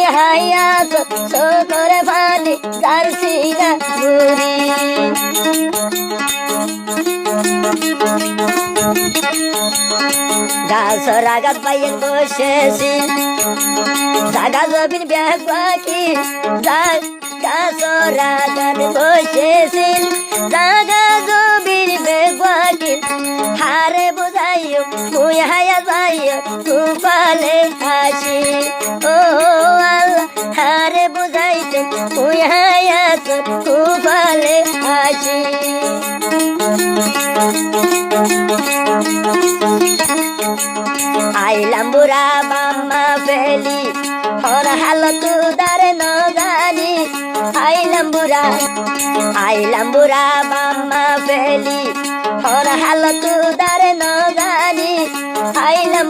হায়াত শোকর পানি জারছি না বুড়ি গাছর আঘাত পাইয়েন বসেছি জাগা জবিন ব্যাগ বাকি গাছর আঘাত বসেছি জাগা জবিন ব্যাগ বাকি হারে বুঝাইও মুই হায়া যাইও তুফালে হাসি ও আল্লাহ হারে বুঝাইতে মুই হায়া তুফালে হাসি আইলাম বুড়া বাম্মা ফেলি হর হালত দারে ন জানি আইলাম বুড়া বাম্মা ফেলি হর হালত দারে ন জানি আইলাম